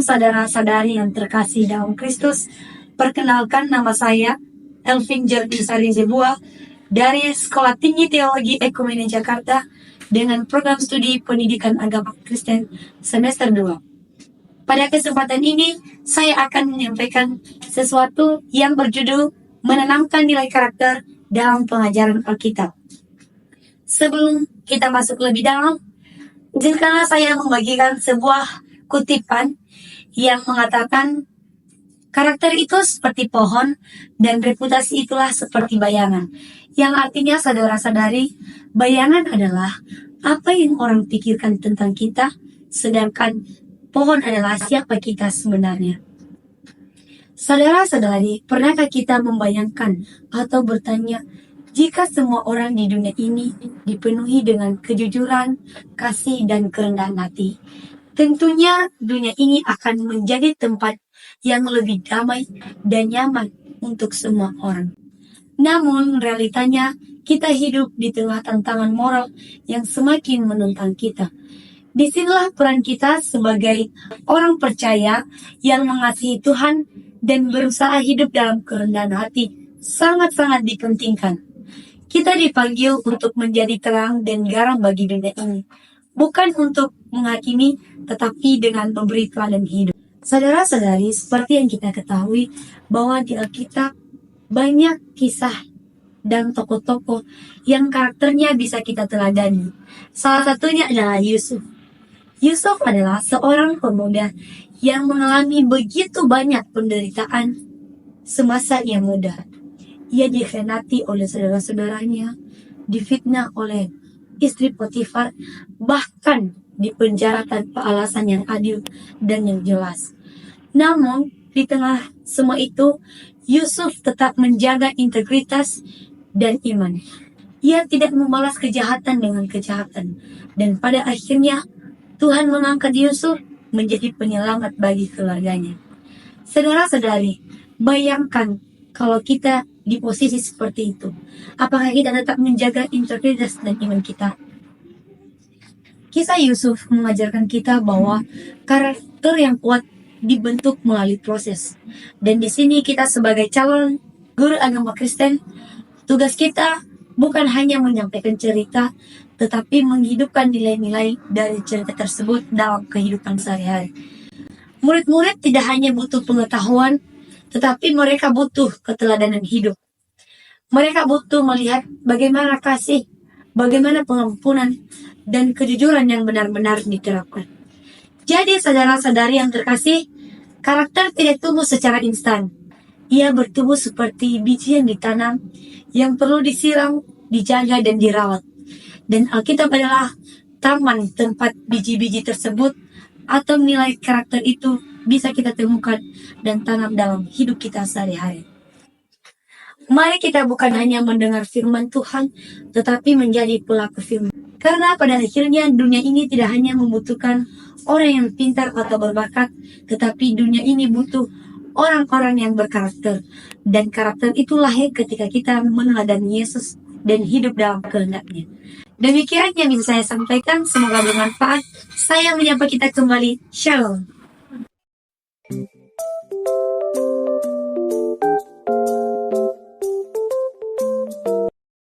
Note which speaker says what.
Speaker 1: Shalom saudara-saudari yang terkasih dalam Kristus. Perkenalkan, nama saya Elvin Jordi Sari Zebua dari Sekolah Tinggi Teologi Ekumene Jakarta dengan program studi Pendidikan Agama Kristen semester 2. Pada kesempatan ini, saya akan menyampaikan sesuatu yang berjudul menanamkan nilai karakter dalam pengajaran Alkitab. Sebelum kita masuk lebih dalam, izinkanlah saya membagikan sebuah kutipan yang mengatakan karakter itu seperti pohon dan reputasi itulah seperti bayangan. Yang artinya saudara-saudari, bayangan adalah apa yang orang pikirkan tentang kita, sedangkan pohon adalah siapa kita sebenarnya. Saudara-saudari, pernahkah kita membayangkan atau bertanya, jika semua orang di dunia ini dipenuhi dengan kejujuran, kasih, dan kerendahan hati, tentunya dunia ini akan menjadi tempat yang lebih damai dan nyaman untuk semua orang. Namun realitanya kita hidup di tengah tantangan moral yang semakin menentang kita. Disinilah peran kita sebagai orang percaya yang mengasihi Tuhan dan berusaha hidup dalam kerendahan hati sangat-sangat dipentingkan. Kita dipanggil untuk menjadi terang dan garam bagi dunia ini, bukan untuk menghakimi, tetapi dengan memberi teladan hidup. Saudara-saudari, seperti yang kita ketahui bahwa di Alkitab banyak kisah dan tokoh-tokoh yang karakternya bisa kita teladani. Salah satunya adalah Yusuf. Yusuf adalah seorang pemuda yang mengalami begitu banyak penderitaan semasa ia muda. Ia dikhianati oleh saudara-saudaranya, difitnah oleh istri Potifar, bahkan dipenjara tanpa alasan yang adil dan yang jelas. Namun, di tengah semua itu, Yusuf tetap menjaga integritas dan iman. Ia tidak membalas kejahatan dengan kejahatan. Dan pada akhirnya, Tuhan mengangkat Yusuf menjadi penyelamat bagi keluarganya. Saudara-saudari, bayangkan kalau kita di posisi seperti itu. Apakah kita tetap menjaga integritas dan iman kita? Kisah Yusuf mengajarkan kita bahwa karakter yang kuat dibentuk melalui proses. Dan di sini kita sebagai calon guru agama Kristen, tugas kita bukan hanya menyampaikan cerita, tetapi menghidupkan nilai-nilai dari cerita tersebut dalam kehidupan sehari-hari. Murid-murid tidak hanya butuh pengetahuan, tetapi mereka butuh keteladanan hidup. Mereka butuh melihat bagaimana kasih, bagaimana pengampunan, dan kejujuran yang benar-benar diterapkan. Jadi saudara-saudari yang terkasih, karakter tidak tumbuh secara instan. Ia bertumbuh seperti biji yang ditanam, yang perlu disiram, dijaga, dan dirawat. Dan Alkitab adalah taman tempat biji-biji tersebut atau nilai karakter itu bisa kita temukan dan tanam dalam hidup kita sehari-hari. Mari kita bukan hanya mendengar firman Tuhan, tetapi menjadi pelaku firman. Karena pada akhirnya dunia ini tidak hanya membutuhkan orang yang pintar atau berbakat, tetapi dunia ini butuh orang-orang yang berkarakter. Dan karakter itu lahir ketika kita meneladani Yesus dan hidup dalam kehendaknya. Demikian yang bisa saya sampaikan, semoga bermanfaat. Saya menyapa kita kembali. Shalom.